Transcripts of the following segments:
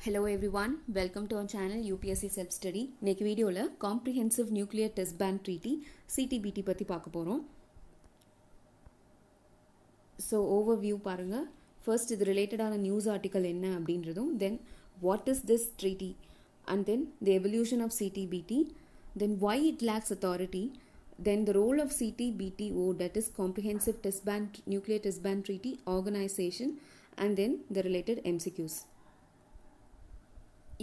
Hello everyone, welcome to our channel UPSC Self Study. இன்னைக்கு வீடியோல Comprehensive Nuclear Test Ban Treaty CTBT பத்தி பார்க்க போறோம். So overview பாருங்க. First இது ரிலேட்டடான நியூஸ் ஆர்டிக்கல் என்ன அப்படின்றதும், then what is this treaty, and then the evolution of CTBT, then why it lacks authority, then the role of CTBTO, that is Comprehensive Test Ban Nuclear Test Ban Treaty organization, and then the related MCQs.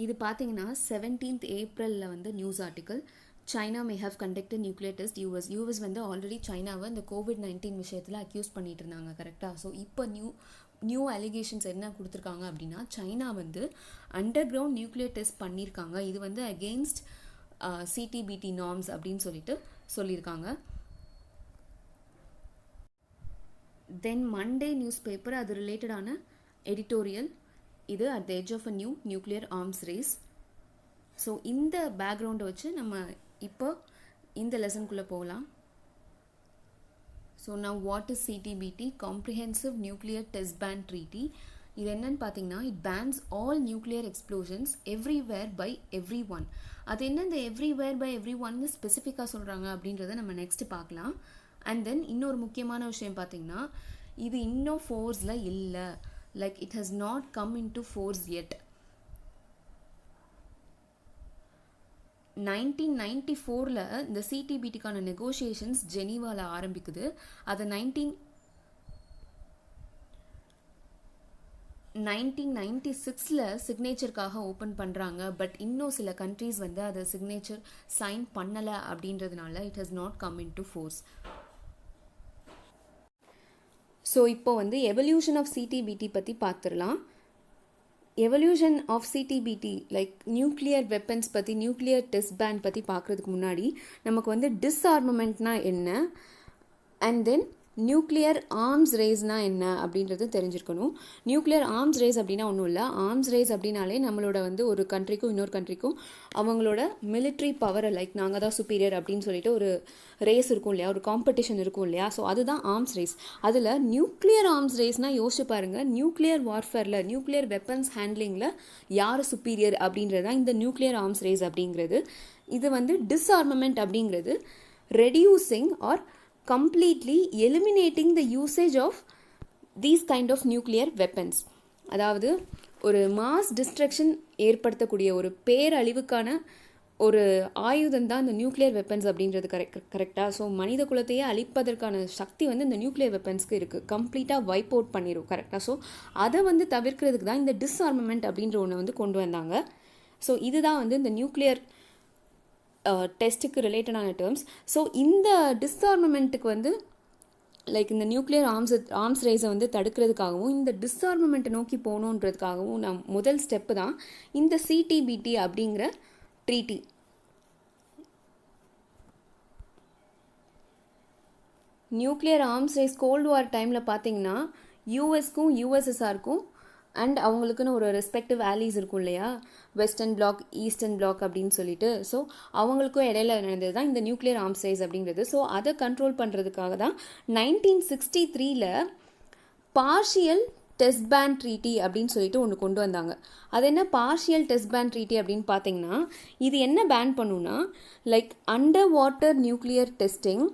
இது பார்த்தீங்கன்னா 17th ஏப்ரலில் வந்து news article. China may have conducted nuclear test. US வந்து already சைனாவை இந்த COVID-19 விஷயத்தில் accuse பண்ணிட்டு இருந்தாங்க, கரெக்டாக? ஸோ இப்போ நியூ அலிகேஷன்ஸ் என்ன கொடுத்துருக்காங்க அப்படின்னா, சைனா வந்து அண்டர் கிரவுண்ட் நியூக்ளியர் டெஸ்ட் பண்ணியிருக்காங்க. இது வந்து அகெயின்ஸ்ட் சிடிபிடி நார்ம்ஸ் அப்படின்னு சொல்லியிருக்காங்க. தென் மண்டே நியூஸ் பேப்பர் அது ரிலேட்டடான எடிட்டோரியல் இது at the edge of a new nuclear arms race. So இந்த பேக்ரவுண்டை வச்சு நம்ம இப்போ இந்த லெசனுக்குள்ளே போகலாம். So now what is CTBT, Comprehensive Nuclear Test Ban Treaty? இது என்னன்னு பார்த்தீங்கன்னா, it bans all nuclear explosions everywhere by everyone. அது என்ன இந்த everywhere by everyone ஸ்பெசிஃபிக்காக சொல்கிறாங்க அப்படின்றத நம்ம நெக்ஸ்ட் பார்க்கலாம். அண்ட் தென் இன்னொரு முக்கியமான விஷயம் பார்த்தீங்கன்னா, இது இன்னும் ஃபோர்ஸில் இல்லை, like it has not come into force yet. 1994ல இந்த சிடிபிடிக்கான நெகோசியேஷன்ஸ் ஜெனீவால ஆரம்பிக்குது. அது 1996ல சிக்னேச்சருக்காக ஓப்பன் பண்ணுறாங்க. பட் இன்னும் சில கண்ட்ரீஸ் வந்து அதை சிக்னேச்சர் சைன் பண்ணலை அப்படின்றதுனால it has not come into force. So இப்போ வந்து எவல்யூஷன் ஆஃப் சிடிபிடி பற்றி பார்த்துடலாம். Evolution of CTBT like nuclear weapons பற்றி, நியூக்ளியர் டெஸ்ட் பேன் பற்றி பார்க்குறதுக்கு முன்னாடி நமக்கு வந்து டிஸ்ஆர்மமெண்ட்னா என்ன, அண்ட் தென் நியூக்ளியர் ஆர்ம்ஸ் ரேஸ்னா என்ன அப்படின்றது தெரிஞ்சிருக்கணும். நியூக்ளியர் ஆர்ம்ஸ் ரேஸ் அப்படின்னா ஒன்றும் இல்லை. ஆர்ம்ஸ் ரேஸ் அப்படின்னாலே நம்மளோட வந்து ஒரு கண்ட்ரிக்கும் இன்னொரு கண்ட்ரிக்கும் அவங்களோட மிலிட்ரி பவரை, லைக் நாங்கள் தான் சுப்பீரியர் அப்படின்னு சொல்லிட்டு ஒரு ரேஸ் இருக்கும் இல்லையா, ஒரு காம்படிஷன் இருக்கும் இல்லையா. ஸோ அதுதான் ஆர்ம்ஸ் ரேஸ். அதில் நியூக்ளியர் ஆர்ம்ஸ் ரேஸ்னால் யோசிச்சு பாருங்கள், நியூக்ளியர் வார்ஃபேரில், நியூக்ளியர் வெப்பன்ஸ் ஹேண்ட்லிங்கில் யார் சுப்பீரியர் அப்படின்றது தான் இந்த நியூக்ளியர் ஆர்ம்ஸ் ரேஸ் அப்படிங்கிறது. இது வந்து டிஸ்ஆர்மமெண்ட் அப்படிங்கிறது reducing or completely eliminating the usage of these kind of nuclear weapons. அதாவது ஒரு மாஸ் டிஸ்ட்ரக்ஷன் ஏற்படுத்தக்கூடிய ஒரு பேரழிவுக்கான ஒரு ஆயுதம் தான் இந்த நியூக்ளியர் வெப்பன்ஸ் அப்படின்றது கரெக்டாக. ஸோ மனித குலத்தையே அழிப்பதற்கான சக்தி வந்து இந்த நியூக்ளியர் வெப்பன்ஸ்க்கு இருக்குது. கம்ப்ளீட்டாக வைப் அவுட் பண்ணிடும், கரெக்டாக. ஸோ அதை வந்து தவிர்க்கிறதுக்கு தான் இந்த டிஸ்ஆர்மமெண்ட் அப்படின்ற ஒன்று வந்து கொண்டு வந்தாங்க. ஸோ இதுதான் வந்து இந்த நியூக்ளியர் டெஸ்ட்டுக்கு ரிலேட்டடான டேர்ம்ஸ். ஸோ இந்த டிஸ்ஆர்மமெண்ட்டுக்கு வந்து லைக் இந்த நியூக்ளியர் ஆர்ம்ஸ் ரேஸை வந்து தடுக்கிறதுக்காகவும் இந்த டிஸ்ஆர்மமெண்ட்டை நோக்கி போகணுன்றதுக்காகவும் முதல் ஸ்டெப்பு தான் இந்த சிடிபிடி அப்படிங்கிற treaty. Nuclear arms race gold வார் டைமில் பார்த்தீங்கன்னா யூஎஸ்க்கும் யூஎஸ்எஸ்ஆருக்கும் அண்ட் அவங்களுக்குன்னு ஒரு ரெஸ்பெக்டிவ் ஆலிஸ் இருக்கும் இல்லையா, வெஸ்டர்ன் பிளாக், ஈஸ்டர்ன் பிளாக் அப்படின்னு சொல்லிட்டு. ஸோ அவங்களுக்கும் இடையில நடந்தது தான் இந்த நியூக்ளியர் ஆர்ம்ஸ் ரேஸ் அப்படிங்கிறது. ஸோ அதை கண்ட்ரோல் பண்ணுறதுக்காக தான் 1963ல பார்ஷியல் டெஸ்ட் பேன் ட்ரீட்டி அப்படின்னு சொல்லிட்டு ஒன்று கொண்டு வந்தாங்க. அது என்ன பார்ஷியல் டெஸ்ட் பேன் ட்ரீட்டி அப்படின்னு பார்த்தீங்கன்னா, இது என்ன பேன் பண்ணுன்னா, like under water nuclear testing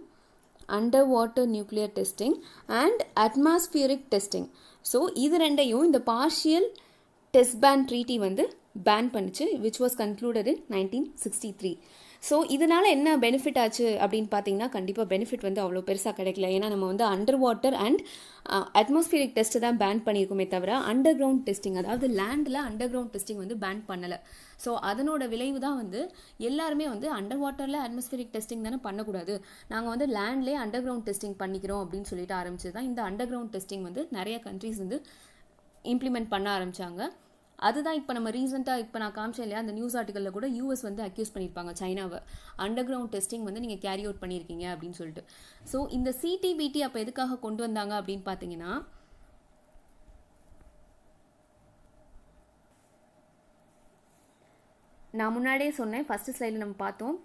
and atmospheric testing. So இது ரெண்டையும் இந்த பார்ஷியல் டெஸ்ட் பேன் ட்ரீட்டி வந்து பேன் பண்ணிச்சு, which was concluded in 1963. So இதனால் என்ன பெனிஃபிட் ஆச்சு அப்படின்னு பார்த்தீங்கன்னா, கண்டிப்பாக பெனிஃபிட் வந்து அவ்வளோ பெருசாக கிடைக்கல. ஏன்னா நம்ம வந்து அண்டர் வாட்டர் அண்ட் அட்மாஸ்பியரிக் டெஸ்ட்டை தான் பேன் பண்ணியிருக்கோமே தவிர அண்டர் கிரவுண்ட் டெஸ்டிங், அதாவது லேண்டில் அண்டர் கிரவுண்ட் டெஸ்டிங் வந்து பேன் பண்ணலை. ஸோ அதனோட விளைவு தான் வந்து எல்லாருமே வந்து அண்டர் வாட்டரில் அட்மாஸ்பியரிக் டெஸ்டிங் தானே பண்ணக்கூடாது, நாங்கள் வந்து லேண்ட்லேயே அண்டர் கிரவுண்ட் டெஸ்டிங் பண்ணிக்கிறோம் அப்படின்னு சொல்லிட்டு ஆரம்பிச்சது தான் இந்த அண்டர் கிரவுண்ட் டெஸ்டிங் வந்து நிறைய கண்ட்ரீஸ் வந்து இம்ப்ளிமெண்ட் பண்ண ஆரம்பித்தாங்க. அதுதான் இப்போ நம்ம ரீசெண்டாக இப்போ நான் காமிச்சேன் இல்லையா, அந்த நியூஸ் ஆர்டிக்கலில் கூட யூஎஸ் வந்து அக்யூஸ் பண்ணியிருப்பாங்க சைனாவை, அண்டர் கிரவுண்ட் டெஸ்டிங் வந்து நீங்கள் கேரி அவுட் பண்ணியிருக்கீங்க அப்படின்னு சொல்லிட்டு. ஸோ இந்த சிடிபிடி அப்போ எதுக்காக கொண்டு வந்தாங்க அப்படின்னு பார்த்தீங்கன்னா, நான் முன்னாடியே சொன்னேன், ஃபஸ்ட்டு ஸ்லைடில் நம்ம பார்த்தோம்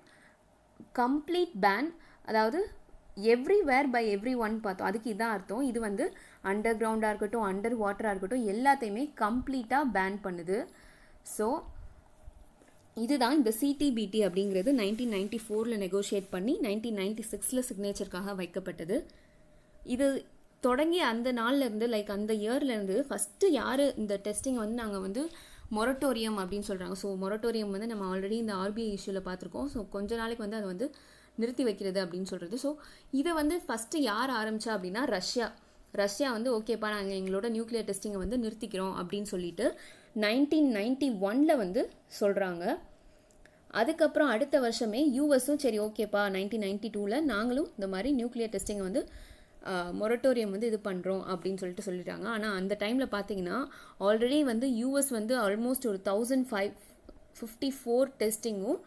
கம்ப்ளீட் பேன், அதாவது எவ்ரிவேர் பை எவ்ரி ஒன் பார்த்தோம். அதுக்கு இதான் அர்த்தம். இது வந்து அண்டர் கிரவுண்டாக இருக்கட்டும், அண்டர் வாட்டராக இருக்கட்டும், எல்லாத்தையுமே கம்ப்ளீட்டாக பேன் பண்ணுது. ஸோ இதுதான் இந்த சிடிபிடி அப்படிங்கிறது 1994 நெகோஷியேட் பண்ணி 1996 சிக்னேச்சருக்காக வைக்கப்பட்டது. இது தொடங்கி அந்த நாள்லேருந்து அந்த இயர்லேருந்து ஃபஸ்ட்டு யார் இந்த டெஸ்டிங் வந்து நாங்கள் வந்து மொரட்டோரியம் அப்படின்னு சொல்கிறாங்க. ஸோ மொரட்டோரியம் வந்து நம்ம ஆல்ரெடி இந்த ஆர்பிஐ இஷ்யூவில் பார்த்துருக்கோம். ஸோ கொஞ்ச நாளைக்கு வந்து அதை வந்து நிறுத்தி வைக்கிறது அப்படின்னு சொல்கிறது. ஸோ இதை வந்து ஃபஸ்ட்டு யார் ஆரம்பித்தா அப்படின்னா ரஷ்யா வந்து ஓகேப்பா நாங்கள் எங்களோட நியூக்ளியர் டெஸ்டிங்கை வந்து நிறுத்திக்கிறோம் அப்படின்னு சொல்லிட்டு 1991 வந்து சொல்கிறாங்க. அதுக்கப்புறம் அடுத்த வருஷமே யூஎஸும் சரி ஓகேப்பா 1992 நாங்களும் இந்த மாதிரி நியூக்ளியர் டெஸ்டிங்கை வந்து மொரட்டோரியம் வந்து இது பண்ணுறோம் அப்படின்னு சொல்லிட்டாங்க. ஆனால் அந்த டைமில் பார்த்தீங்கன்னா ஆல்ரெடி வந்து யூஎஸ் வந்து ஆல்மோஸ்ட் ஒரு 1554 டெஸ்டிங்கும்,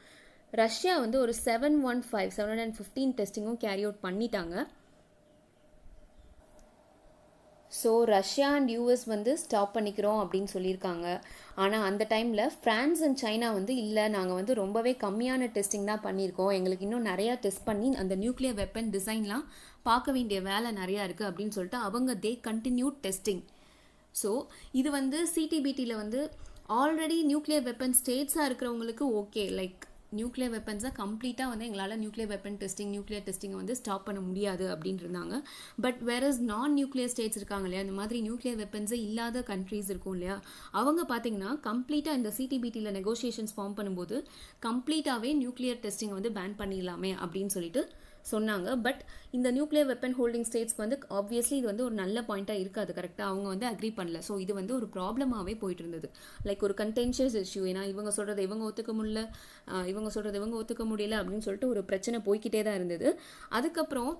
ரஷ்யா வந்து ஒரு 715 டெஸ்டிங்கும் கேரி அவுட் பண்ணிட்டாங்க. ஸோ ரஷ்யா அண்ட் யூஎஸ் வந்து ஸ்டாப் பண்ணிக்கிறோம் அப்படின்னு சொல்லியிருக்காங்க. ஆனால் அந்த டைமில் ஃப்ரான்ஸ் அண்ட் சைனா வந்து இல்லை நாங்கள் வந்து ரொம்பவே கம்மியான டெஸ்டிங் தான் பண்ணியிருக்கோம், எங்களுக்கு இன்னும் நிறையா டெஸ்ட் பண்ணி அந்த நியூக்ளியர் வெப்பன் டிசைன்லாம் பார்க்க வேண்டிய வேலை நிறையா இருக்குது அப்படின்னு சொல்லிட்டு அவங்க கண்டினியூ டெஸ்டிங். ஸோ இது வந்து சிடிபிடியில் வந்து ஆல்ரெடி நியூக்ளியர் வெப்பன் ஸ்டேட்ஸாக இருக்கிறவங்களுக்கு ஓகே, நியூக்ளியர் வெப்பன்ஸை கம்ப்ளீட்டாக வந்து எங்களால் நியூக்ளியர் வெப்பன் நியூக்ளியர் டெஸ்டிங்கை வந்து ஸ்டாப் பண்ண முடியாது அப்படின்னு இருந்தாங்க. பட் வேறஸ் நான் நியூக்ளியர் ஸ்டேட்ஸ் இருக்காங்க இல்லையா, இந்த மாதிரி நியூக்ளியர் வெப்பன்ஸே இல்லாத கண்ட்ரீஸ் இருக்கும் இல்லையா, அவங்க பார்த்தீங்கன்னா கம்ப்ளீட்டாக இந்த சிடிபிடியில் நெகோசியேஷன்ஸ் ஃபார்ம் பண்ணும்போது கம்ப்ளீட்டாகவே நியூக்ளியர் டெஸ்டிங்கை வந்து பேன் பண்ணிடலாமே அப்படின்னு சொல்லிட்டு சொன்னாங்க. பட் இந்த நியூக்ளியர் வெப்பன் ஹோல்டிங் ஸ்டேட்ஸ்க்கு வந்து ஆப்வியஸ்லி இது வந்து ஒரு நல்ல பாயிண்ட்டாக இருக்காது, கரெக்டாக அவங்க வந்து அக்ரி பண்ணல. ஸோ இது வந்து ஒரு ப்ராப்ளமாகவே போயிட்டு இருந்தது, ஒரு கண்டென்ஷியஸ் இஷ்யூ. ஏன்னா இவங்க சொல்கிறத இவங்க ஒத்துக்க முடியல, இவங்க சொல்கிறத இவங்க ஒத்துக்க முடியல அப்படின்னு சொல்லிட்டு ஒரு பிரச்சனை போய்கிட்டே தான் இருந்தது. அதுக்கப்புறம்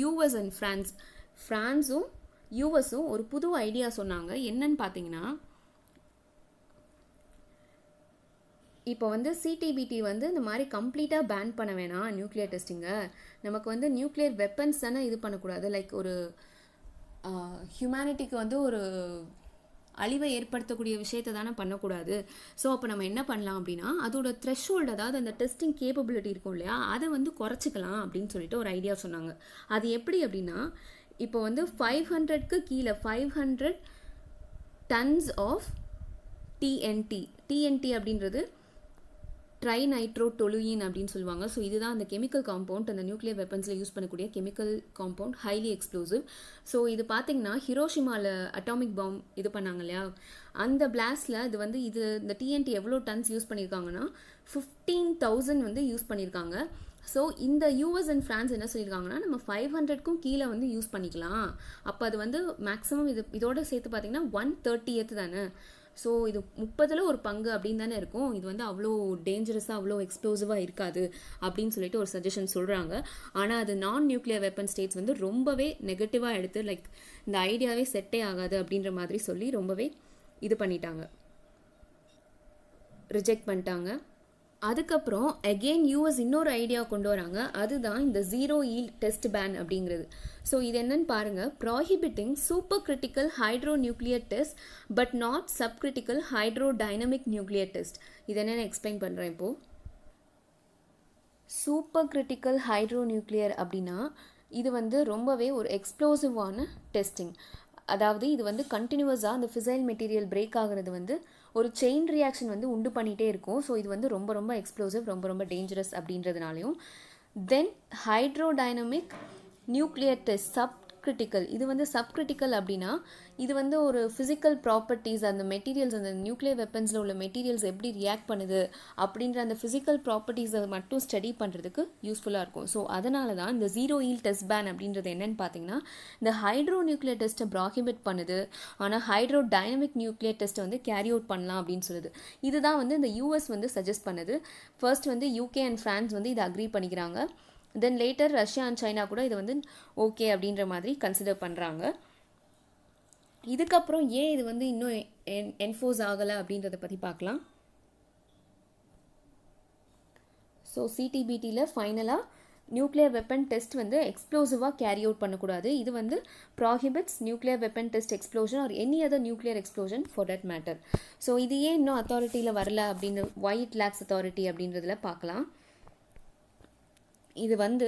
யூஎஸ் அண்ட் ஃப்ரான்ஸும் யூஎஸும் ஒரு புது ஐடியா சொன்னாங்க. என்னன்னு பார்த்தீங்கன்னா இப்போ வந்து சிடிபிடி வந்து இந்த மாதிரி கம்ப்ளீட்டாக பேன் பண்ண வேணாம் நியூக்ளியர் டெஸ்டிங்கை, நமக்கு வந்து நியூக்ளியர் வெப்பன்ஸ் தானே இது பண்ணக்கூடாது, ஒரு ஹியூமனிட்டிக்கு வந்து ஒரு அழிவை ஏற்படுத்தக்கூடிய விஷயத்தை தானே பண்ணக்கூடாது. ஸோ அப்போ நம்ம என்ன பண்ணலாம் அப்படின்னா அதோட த்ரெஷ்ஹோல்டு, அதாவது அந்த டெஸ்டிங் கேப்பபிலிட்டி இருக்கும் இல்லையா, அதை வந்து குறைச்சிக்கலாம் அப்படின்னு சொல்லிட்டு ஒரு ஐடியா சொன்னாங்க. அது எப்படி அப்படின்னா இப்போ வந்து 500க்கு கீழே 500 tons ஆஃப் டிஎன்டி அப்படின்றது ட்ரைநைட்ரோடொலுயின் அப்படின்னு சொல்லுவாங்க. ஸோ இதுதான் அந்த கெமிக்கல் காம்பவுண்ட், அந்த நியூக்ளியர் வெப்பன்ஸில் யூஸ் பண்ணக்கூடிய chemical compound, highly explosive. So இது பார்த்தீங்கன்னா ஹிரோஷிமாவில் அட்டாமிக் பாம் இது பண்ணாங்க இல்லையா, அந்த பிளாஸ்டில் இது வந்து இந்த டிஎன்டி எவ்வளோ டன்ஸ் யூஸ் பண்ணியிருக்காங்கன்னா 15,000 வந்து யூஸ் பண்ணியிருக்காங்க. ஸோ இந்த யூஎஸ் அண்ட் ஃப்ரான்ஸ் என்ன சொல்லியிருக்காங்கன்னா நம்ம 500க்கும் கீழே வந்து யூஸ் பண்ணிக்கலாம். அப்போ அது வந்து மேக்ஸிமம் இதோட சேர்த்து பார்த்தீங்கன்னா 1/30 தானே. ஸோ இது 30ல் ஒரு பங்கு அப்படின்னு தானே இருக்கும், இது வந்து அவ்வளோ டேஞ்சரஸாக அவ்வளோ எக்ஸ்ப்ளோசிவாக இருக்காது அப்படின்னு சொல்லிட்டு ஒரு சஜஷன் சொல்கிறாங்க. ஆனால் அது நான் நியூக்ளியர் வெப்பன் ஸ்டேட்ஸ் வந்து ரொம்பவே நெகட்டிவாக எடுத்து இந்த ஐடியாவே செட்டே ஆகாது அப்படின்ற மாதிரி சொல்லி ரொம்பவே இது பண்ணிட்டாங்க, ரிஜெக்ட் பண்ணிட்டாங்க. அதுக்கப்புறம் அகெயின் யூஎஸ் இன்னொரு ஐடியா கொண்டு வராங்க, அதுதான் இந்த ஜீரோ ஈல்ட் டெஸ்ட் பேன் அப்படிங்கிறது. ஸோ இது என்னன்னு பாருங்க, prohibiting super critical hydro nuclear test but not sub critical hydro dynamic nuclear test. இது என்னென்னு எக்ஸ்பிளைன் பண்ணுறேன் இப்போது. சூப்பர் கிரிட்டிக்கல் ஹைட்ரோ நியூக்ளியர் அப்படின்னா இது வந்து ரொம்பவே ஒரு எக்ஸ்ப்ளோசிவான டெஸ்டிங். அதாவது இது வந்து கண்டினியூவஸாக அந்த ஃபிசைல் மெட்டீரியல் பிரேக் ஆகிறது வந்து ஒரு செயின் ரியாக்ஷன் வந்து உண்டு பண்ணிகிட்டே இருக்கும். ஸோ இது வந்து ரொம்ப ரொம்ப எக்ஸ்ப்ளோசிவ், ரொம்ப ரொம்ப டேஞ்சரஸ் அப்படின்றதுனாலையும். Then hydrodynamic nuclear test sub critical, இது வந்து சப் கிரிட்டிக்கல் அப்படின்னா இது வந்து ஒரு ஃபிசிக்கல் ப்ராப்பர்ட்டிஸ், அந்த மெட்டீரியல்ஸ், அந்த நியூக்ளியர் வெப்பன்ஸில் உள்ள மெட்டீரியல்ஸ் எப்படி ரியாக்ட் பண்ணுது அப்படின்ற அந்த ஃபிசிக்கல் ப்ராப்பர்ட்டிஸை மட்டும் ஸ்டடி பண்ணுறதுக்கு யூஸ்ஃபுல்லாக இருக்கும். ஸோ அதனால தான் இந்த ஜீரோ ஈல் டெஸ்ட் பேன் அப்படின்றது என்னென்னு பார்த்தீங்கன்னா இந்த ஹைட்ரோ நியூக்ளியர் டெஸ்ட்டை ப்ராஹிபிட் பண்ணுது, ஆனால் ஹைட்ரோ டைனமிக் நியூக்ளியர் டெஸ்ட்டை வந்து கேரி அவுட் பண்ணலாம் அப்படின்னு சொல்லுது. இதுதான் வந்து இந்த யூஎஸ் வந்து சஜஸ்ட் பண்ணுது. ஃபர்ஸ்ட் வந்து யூகே அண்ட் ஃப்ரான்ஸ் வந்து இதை அக்ரி பண்ணிக்கிறாங்க. Then later Russia and China கூட இதை வந்து ஓகே அப்படின்ற மாதிரி கன்சிடர் பண்ணுறாங்க. இதுக்கப்புறம் ஏன் இது வந்து இன்னும் என்ஃபோர்ஸ் ஆகலை அப்படின்றத பற்றி பார்க்கலாம். ஸோ சிடிபிடியில் ஃபைனலாக நியூக்ளியர் வெப்பன் டெஸ்ட் வந்து எக்ஸ்ப்ளோசிவாக கேரி அவுட் பண்ணக்கூடாது. இது வந்து prohibits nuclear weapon test explosion or any other nuclear explosion for that matter. So இது ஏன் இன்னும் அத்தாரிட்டியில் வரல அப்படின்னு, வை இட் லேக்ஸ் அத்தாரிட்டி அப்படின்றதுல பார்க்கலாம். இது வந்து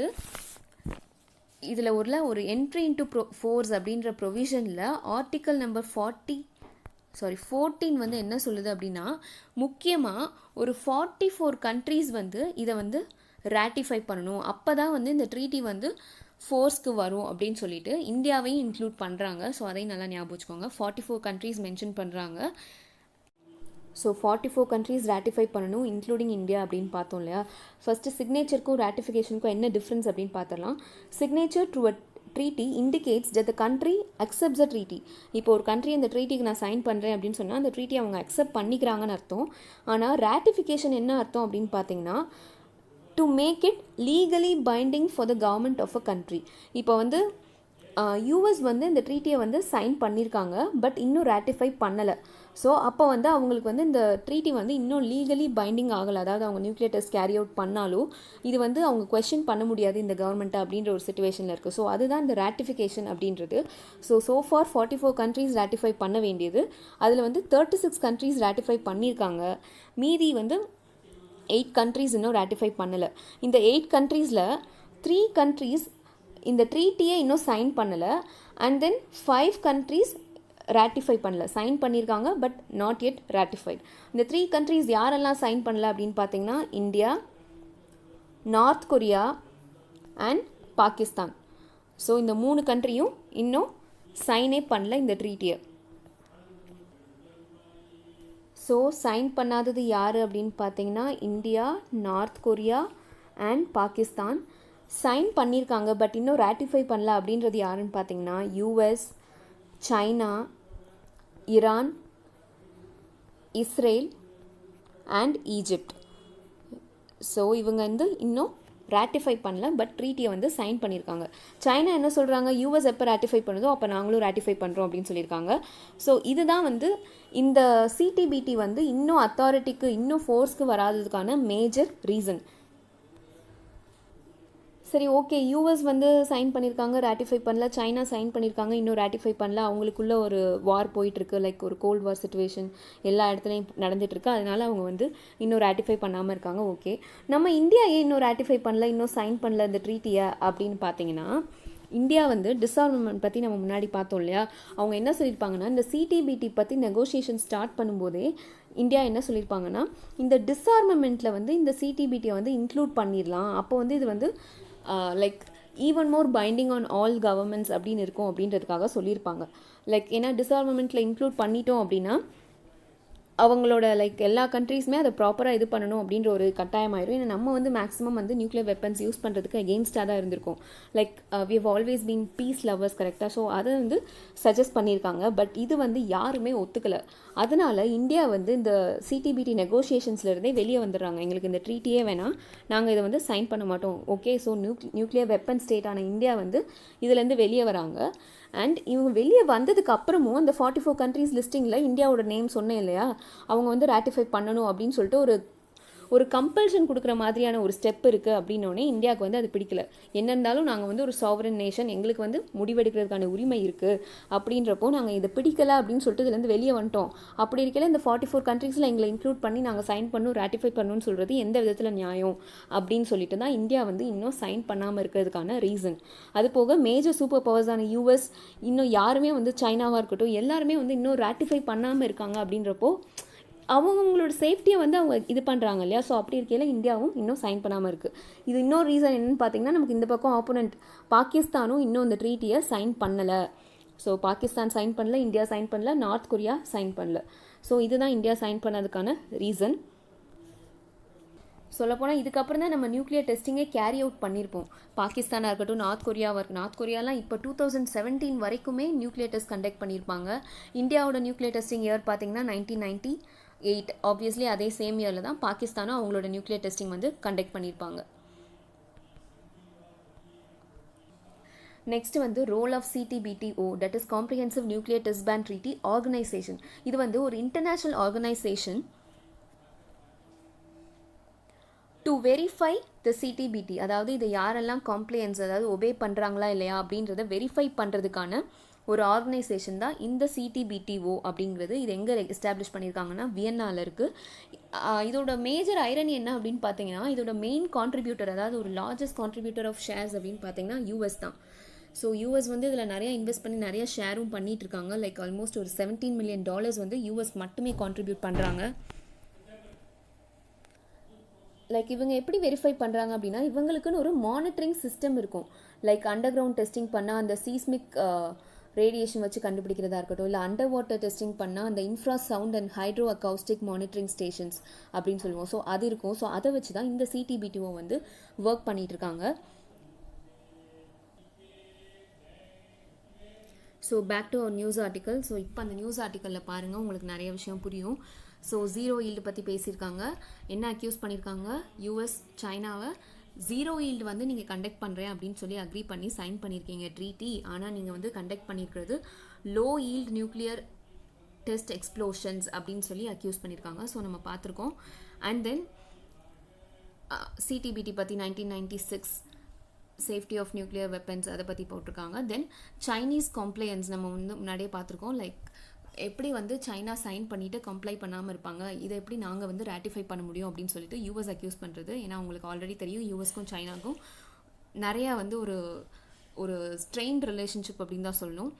இதில் ஒரு என்ட்ரி இன்டு ஃபோர்ஸ் அப்படின்ற ப்ரொவிஷனில் ஆர்டிக்கல் நம்பர் 40 14 வந்து என்ன சொல்லுது அப்படின்னா, முக்கியமாக ஒரு 44 கண்ட்ரீஸ் வந்து இதை வந்து ராட்டிஃபை பண்ணணும், அப்போ தான் வந்து இந்த ட்ரீட்டி வந்து ஃபோர்ஸ்க்கு வரும் அப்படின்னு சொல்லிட்டு இந்தியாவையும் இன்க்ளூட் பண்ணுறாங்க. ஸோ அதையும் நல்லா ஞாபகம் வச்சுக்கோங்க. 44 கண்ட்ரீஸ் மென்ஷன் பண்ணுறாங்க. ஸோ 44 கண்ட்ரீஸ் ராட்டிஃபை பண்ணணும், இன்க்ளூடிங் இந்தியா அப்படின்னு பார்த்தோம் இல்லையா. ஃபஸ்ட்டு சிக்னேச்சருக்கும் ராட்டிஃபிகேஷனுக்கும் என்ன டிஃப்ரென்ஸ் அப்படின்னு பார்த்துடலாம். Signature to a treaty indicates that the country accepts a treaty. இப்போ ஒரு கண்ட்ரி அந்த ட்ரீட்டிக்கு நான் சைன் பண்ணுறேன் அப்படின்னு சொன்னால் அந்த ட்ரீட்டி அவங்க அக்செப்ட் பண்ணிக்கிறாங்கன்னு அர்த்தம். ஆனால் ராட்டிஃபிகேஷன் என்ன அர்த்தம் அப்படின்னு பார்த்தீங்கன்னா, to make it legally binding for the government of a country. இப்போ வந்து யூஎஸ் வந்து இந்த ட்ரீட்டியை வந்து சைன் பண்ணியிருக்காங்க, பட் இன்னும் ராட்டிஃபை பண்ணலை. ஸோ அப்போ வந்து அவங்களுக்கு வந்து இந்த ட்ரீட்டி வந்து இன்னும் லீகலி பைண்டிங் ஆகலை. அதாவது அவங்க நியூக்ளியர் டெஸ்ட் கேரி அவுட் பண்ணாலும் இது வந்து அவங்க கொஸ்டின் பண்ண முடியாது இந்த கவர்மெண்ட்டை அப்படின்ற ஒரு சுச்சுவேஷனில் இருக்குது. ஸோ அதுதான் இந்த ராட்டிஃபிகேஷன் அப்படின்றது. ஸோ ஃபார் 44 கண்ட்ரீஸ் ராட்டிஃபை பண்ண வேண்டியது, அதில் வந்து 36 கண்ட்ரீஸ் ராட்டிஃபை பண்ணியிருக்காங்க. மீதி வந்து 8 கண்ட்ரீஸ் இன்னும் ராட்டிஃபை பண்ணலை. இந்த 8 கண்ட்ரீஸில் 3 கண்ட்ரீஸ் இந்த ட்ரீட்டியை இன்னும் சைன் பண்ணலை. அண்ட் தென் 5 கண்ட்ரீஸ் ராட்டிஃபை பண்ணல, சைன் பண்ணியிருக்காங்க பட் நாட் yet ராட்டிஃபைட். இந்த 3 கண்ட்ரீஸ் யாரெல்லாம் சைன் பண்ணல அப்படின்னு பார்த்தீங்கன்னா, India, North Korea and Pakistan. So இந்த 3 கண்ட்ரியும் இன்னும் சைனே பண்ணல இந்த ட்ரீட்டியை. ஸோ சைன் பண்ணாதது யார் அப்படின்னு பார்த்தீங்கன்னா, India, North Korea and Pakistan. Sign பண்ணியிருக்காங்க பட் இன்னும் ராட்டிஃபை பண்ணல அப்படின்றது யாருன்னு பார்த்தீங்கன்னா, US, China, Iran, Israel and Egypt. So இவங்க வந்து இன்னும் ராட்டிஃபை பண்ணல பட் ட்ரீட்டியை வந்து சைன் பண்ணியிருக்காங்க. சைனா என்ன சொல்கிறாங்க, யூஎஸ் எப்போ ராட்டிஃபை பண்ணுதோ அப்போ நாங்களும் ராட்டிஃபை பண்ணுறோம் அப்படின்னு சொல்லியிருக்காங்க. ஸோ இதுதான் வந்து இந்த சிடிபிடி வந்து இன்னும் அத்தாரிட்டிக்கு இன்னும் ஃபோர்ஸ்க்கு வராததுக்கான மேஜர் ரீசன். சரி, ஓகே, யூஎஸ் வந்து சைன் பண்ணியிருக்காங்க, ராட்டிஃபை பண்ணல. சைனா சைன் பண்ணியிருக்காங்க, இன்னும் ராட்டிஃபை பண்ணல. அவங்களுக்குள்ள ஒரு வார் போயிட்டுருக்கு, லைக் ஒரு கோல்டு வார் சிச்சுவேஷன் எல்லா இடத்துலையும் நடந்துகிட்ருக்கு. அதனால அவங்க வந்து இன்னும் ராட்டிஃபை பண்ணாமல் இருக்காங்க. ஓகே, நம்ம இந்தியா ஏன் இன்னும் ராட்டிஃபை பண்ணல, இன்னும் சைன் பண்ணல இந்த ட்ரீட்டியை அப்படின்னு பார்த்தீங்கன்னா, இந்தியா வந்து டிஸ்ஆர்மமெண்ட் பற்றி நம்ம முன்னாடி பார்த்தோம் இல்லையா. அவங்க என்ன சொல்லியிருப்பாங்கன்னா, இந்த சிடிபிடி பற்றி நெகோசியேஷன் ஸ்டார்ட் பண்ணும்போதே இந்தியா என்ன சொல்லியிருப்பாங்கன்னா, இந்த டிஸ்ஆர்மமெண்ட்டில் வந்து இந்த சிடிபிடியை வந்து இன்க்ளூட் பண்ணிடலாம். அப்போ வந்து இது வந்து like even more binding on all governments அப்படின்னு இருக்கும் அப்படின்றதுக்காக சொல்லியிருப்பாங்க. லைக் ஏன்னா டிஸ்ஆர்மமெண்ட்டில் இன்க்ளூட் பண்ணிட்டோம் அப்படின்னா அவங்களோட லைக் எல்லா கண்ட்ரீஸுமே அதை ப்ராப்பராக இது பண்ணணும் அப்படின்ற ஒரு கட்டாயமாயிரும். ஏன்னா நம்ம வந்து மேக்ஸிமம் வந்து நியூக்ளியர் வெப்பன்ஸ் யூஸ் பண்ணுறதுக்கு அகெயின்ஸ்டாக தான் இருந்திருக்கும். Like we have always been peace lovers, கரெக்டாக. ஸோ அதை வந்து சஜஸ்ட் பண்ணியிருக்காங்க. பட் இது வந்து யாருமே ஒத்துக்கலை. அதனால இந்தியா வந்து இந்த சிடிபிடி நெகோசியேஷன்ஸ்லேருந்தே வெளியே வந்துடுறாங்க. எங்களுக்கு இந்த ட்ரீட்டியே வேணாம், நாங்கள் இதை வந்து சைன் பண்ண மாட்டோம். ஓகே, ஸோ நியூக்ளியர் வெப்பன் ஸ்டேட்டான இந்தியா வந்து இதுலேருந்து வெளியே வராங்க. அண்ட் இவங்க வெளியே வந்ததுக்கு அப்புறமும் அந்த 44 கண்ட்ரீஸ் லிஸ்டிங்கில் இந்தியாவோட நேம் சொன்னேன் இல்லையா, அவங்க வந்து ராட்டிஃபை பண்ணணும் அப்படின்னு சொல்லிட்டு ஒரு கம்பல்ஷன் கொடுக்குற மாதிரியான ஒரு ஸ்டெப் இருக்குது. அப்படின்னோடனே இந்தியாவுக்கு வந்து அது பிடிக்கல. என்ன இருந்தாலும் நாங்கள் வந்து ஒரு சாவரன் நேஷன், எங்களுக்கு வந்து முடிவெடுக்கிறதுக்கான உரிமை இருக்குது. அப்படின்றப்போ நாங்கள் இதை பிடிக்கலை அப்படின்னு சொல்லிட்டு இதுலேருந்து வெளியே வந்துட்டோம். அப்படி இருக்கல இந்த 44 கண்ட்ரீஸில் எங்களை இன்க்ளூட் பண்ணி நாங்கள் சைன் பண்ணணும், ராட்டிஃபை பண்ணணும்னு சொல்கிறது எந்த விதத்தில் நியாயம் அப்படின்னு சொல்லிட்டு தான் இந்தியா வந்து இன்னும் சைன் பண்ணாமல் இருக்கிறதுக்கான ரீசன். அது போக மேஜர் சூப்பர் பவர்ஸான யூஎஸ், இன்னும் யாருமே வந்து சைனாவாக இருக்கட்டும், எல்லாருமே வந்து இன்னும் ராட்டிஃபை பண்ணாமல் இருக்காங்க. அப்படின்றப்போ அவங்களோட சேஃப்டியை வந்து அவங்க இது பண்ணுறாங்க இல்லையா. ஸோ அப்படி இருக்கையில் இந்தியாவும் இன்னும் சைன் பண்ணாமல் இருக்குது. இது இன்னொரு ரீசன் என்னென்னு பார்த்தீங்கன்னா, நமக்கு இந்த பக்கம் ஆப்போனண்ட் பாகிஸ்தானும் இன்னும் இந்த ட்ரீட்டியை சைன் பண்ணலை. ஸோ பாகிஸ்தான் சைன் பண்ணல, இந்தியா சைன் பண்ணல, நார்த் கொரியா சைன் பண்ணல. ஸோ இதுதான் இந்தியா சைன் பண்ணதுக்கான ரீசன். சொல்லப்போனால் இதுக்கப்புறம் தான் நம்ம நியூக்ளியர் டெஸ்டிங்கே கேரி அவுட் பண்ணியிருப்போம். பாகிஸ்தானாக இருக்கட்டும், நார்த் கொரியாவாக இருக்கும். நார்த் கொரியாலாம் இப்போ 2017 வரைக்குமே நியூக்ளியர் டெஸ்ட் கண்டக்ட் பண்ணியிருப்பாங்க. இந்தியாவோட நியூக்ளியர் டெஸ்டிங் இயர் பார்த்தீங்கன்னா 1998. ஆப்வியஸ்லி அதே சேம் இயரில் தான் பாகிஸ்தானும் அவங்களோட நியூக்ளியர் டெஸ்டிங் வந்து கண்டக்ட் பண்ணியிருப்பாங்க. நெக்ஸ்ட் வந்து role of CTBTO, that is comprehensive nuclear test ban treaty organisation. இது வந்து ஒரு international organisation to verify the CTBT. அதாவது இதை யாரெல்லாம் காம்ப்ளையன்ஸ், அதாவது ஒபே பண்ணுறாங்களா இல்லையா அப்படின்றத வெரிஃபை பண்ணுறதுக்கான ஒரு ஆர்கனைசேஷன் தான் இந்த சிடிபிடிஓ அப்படிங்கிறது. இது எங்கே எஸ்டாப்ளிஷ் பண்ணியிருக்காங்கன்னா வியன்னாவில் இருக்குது. இதோட மேஜர் ஐரனி என்ன அப்படின்னு பார்த்தீங்கன்னா, இதோட மெயின் கான்ட்ரிபியூட்டர், அதாவது ஒரு லார்ஜஸ்ட் கான்ட்ரிபியூட்டர் ஆஃப் ஷேர்ஸ் அப்படின்னு பார்த்தீங்கன்னா யூஎஸ் தான். ஸோ யூஎஸ் வந்து இதில் நிறையா இன்வெஸ்ட் பண்ணி நிறைய ஷேரும் பண்ணிட்டு இருக்காங்க. லைக் ஆல்மோஸ்ட் ஒரு $17 million வந்து யூஎஸ் மட்டுமே கான்ட்ரிபியூட் பண்ணுறாங்க. லைக் இவங்க எப்படி வெரிஃபை பண்ணுறாங்க அப்படின்னா, இவங்களுக்குன்னு ஒரு மானிட்டரிங் சிஸ்டம் இருக்கும். லைக் அண்டர் கிரவுண்ட் டெஸ்டிங் பண்ணால் அந்த சீஸ்மிக் ரேடியேஷன் வச்சு கண்டுபிடிக்கிறதா இருக்கட்டும், இல்லை அண்டர் வாட்டர் டெஸ்டிங் பண்ணால் அந்த infra sound and hydro acoustic monitoring stations அப்படின்னு சொல்லுவோம். ஸோ அது இருக்கும். ஸோ அதை வச்சு தான் இந்த சிடிபிடிஓ வந்து ஒர்க் பண்ணிட்டு இருக்காங்க. So back to news article. So இப்போ அந்த நியூஸ் ஆர்டிக்கலில் பாருங்கள், உங்களுக்கு நிறைய விஷயம் புரியும். ஸோ ஜீரோ ஈல்டு பற்றி பேசியிருக்காங்க. என்ன அக்யூஸ் பண்ணியிருக்காங்க, யூஎஸ் சைனாவை ஜீரோ ஈல்டு வந்து நீங்கள் கண்டக்ட் பண்ணுறேன் அப்படின்னு சொல்லி அக்ரி பண்ணி சைன் பண்ணியிருக்கீங்க ட்ரீட்டி. ஆனால் நீங்கள் வந்து கண்டக்ட் பண்ணியிருக்கிறது low yield nuclear test explosions அப்படின்னு சொல்லி அக்யூஸ் பண்ணியிருக்காங்க. ஸோ நம்ம பார்த்துருக்கோம். அண்ட் தென் சிடிபிடி பற்றி 1996 சேஃப்டி ஆஃப் நியூக்ளியர் வெப்பன்ஸ் அதை பற்றி போட்டிருக்காங்க. தென் சைனீஸ் கம்ப்ளையன்ஸ் நம்ம வந்து முன்னாடியே பார்த்துருக்கோம். லைக் எப்படி வந்து சைனா சைன் பண்ணிவிட்டு கம்ப்ளை பண்ணாமல் இருப்பாங்க, இதை எப்படி நாங்கள் வந்து ரேட்டிஃபை பண்ண முடியும் அப்படின்னு சொல்லிட்டு யூஎஸ் அக்யூஸ் பண்ணுறது. ஏன்னா உங்களுக்கு ஆல்ரெடி தெரியும் யூஎஸ்க்கும் சைனாக்கும் நிறையா வந்து ஒரு ஸ்ட்ரெயின்ட் ரிலேஷன்ஷிப் அப்படின்னு தான் சொல்லணும்.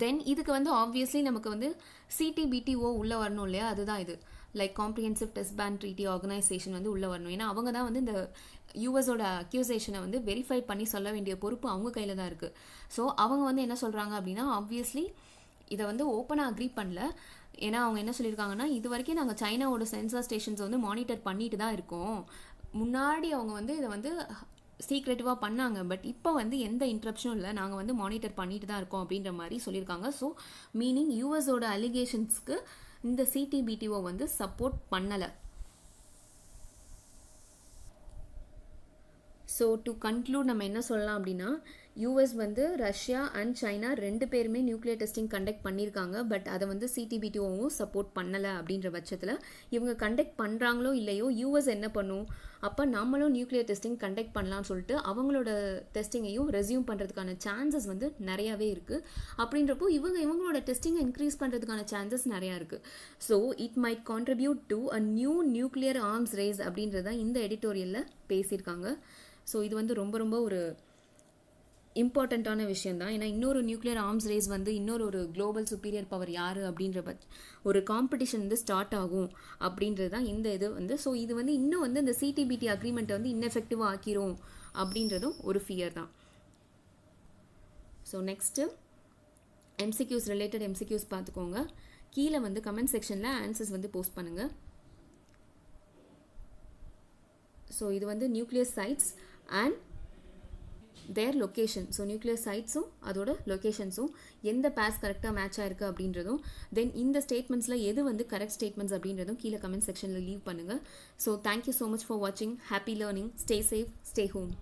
தென் இதுக்கு வந்து ஆப்வியஸ்லி நமக்கு வந்து சிடிபிடிஓ உள்ளே வரணும் இல்லையா, அதுதான் இது. Like comprehensive test ban treaty organization வந்து உள்ளே வரணும். ஏன்னா அவங்க தான் வந்து இந்த யூஎஸோட அக்யூசேஷனை வந்து வெரிஃபை பண்ணி சொல்ல வேண்டிய பொறுப்பு அவங்க கையில் தான் இருக்குது. ஸோ அவங்க வந்து என்ன சொல்கிறாங்க அப்படின்னா, ஆப்வியஸ்லி இதை வந்து ஓப்பனாக அக்ரி பண்ணல. ஏன்னா அவங்க என்ன சொல்லியிருக்காங்கன்னா, இது வரைக்கும் நாங்கள் சைனாவோட சென்சார் ஸ்டேஷன்ஸ் வந்து மானிட்டர் பண்ணிட்டு தான் இருக்கோம். முன்னாடி அவங்க வந்து இதை வந்து சீக்ரெட்டிவாக பண்ணாங்க, பட் இப்போ வந்து எந்த இன்ட்ரப்ஷனும் இல்லை, நாங்கள் வந்து மானிட்டர் பண்ணிட்டு தான் இருக்கோம் அப்படின்ற மாதிரி சொல்லியிருக்காங்க. ஸோ மீனிங் யூஎஸோட அலிகேஷன்ஸ்க்கு இந்த சிடிபிடிஓ வந்து சப்போர்ட் பண்ணலை. ஸோ டு கன்க்ளூட் நம்ம என்ன சொல்லலாம் அப்படின்னா, யூஎஸ் வந்து ரஷ்யா அண்ட் சைனா ரெண்டு பேருமே நியூக்ளியர் டெஸ்டிங் கண்டக்ட் பண்ணியிருக்காங்க. பட் அதை வந்து சிடிபிடிஓவும் சப்போர்ட் பண்ணலை அப்படின்ற பட்சத்தில் இவங்க கண்டக்ட் பண்ணுறாங்களோ இல்லையோ யூஎஸ் என்ன பண்ணும், அப்போ நம்மளும் நியூக்ளியர் டெஸ்டிங் கண்டக்ட் பண்ணலாம்னு சொல்லிட்டு அவங்களோட டெஸ்டிங்கையும் ரெஸ்யூம் பண்ணுறதுக்கான சான்சஸ் வந்து நிறையாவே இருக்குது. அப்படின்றப்போ இவங்களோட டெஸ்டிங்கை இன்க்ரீஸ் பண்ணுறதுக்கான சான்சஸ் நிறையா இருக்குது. So it might contribute to a new nuclear arms race அப்படின்றத இந்த எடிட்டோரியலில் பேசியிருக்காங்க. ஸோ இது வந்து ரொம்ப ரொம்ப ஒரு இம்பார்ட்டண்ட்டான விஷயம் தான். ஏன்னா இன்னொரு நியூக்ளியர் ஆர்ம்ஸ் ரேஸ் வந்து இன்னொரு குளோபல் சுப்பீரியர் பவர் யார் அப்படின்ற ஒரு காம்படிஷன் வந்து ஸ்டார்ட் ஆகும் அப்படின்றது தான் இந்த இது வந்து. ஸோ இது வந்து இன்னும் வந்து இந்த சிடிபிடி அக்ரிமெண்ட்டை வந்து இன்னெஃபெக்டிவாக ஆக்கிரும் அப்படின்றதும் ஒரு ஃபியர் தான். So next MCQs related MCQs பார்த்துக்கோங்க. கீழே வந்து கமெண்ட் செக்ஷனில் ஆன்சர்ஸ் வந்து போஸ்ட் பண்ணுங்கள். ஸோ இது வந்து nuclear sites and their location. So nuclear சைட்ஸும் அதோட லொக்கேஷன்ஸும் எந்த பேஸ் கரெக்டாக மேட்ச் ஆயிருக்கு அப்படின்றதும், தென் இந்த ஸ்டேட்மெண்ட்ஸில் எது வந்து கரெக்ட் ஸ்டேட்மெண்ட்ஸ் அப்படின்றதும் கீழே கமெண்ட் செக்ஷனில் லீவ் பண்ணுங்கள். So thank you so much for வாட்சிங். Happy learning. Stay safe, stay home.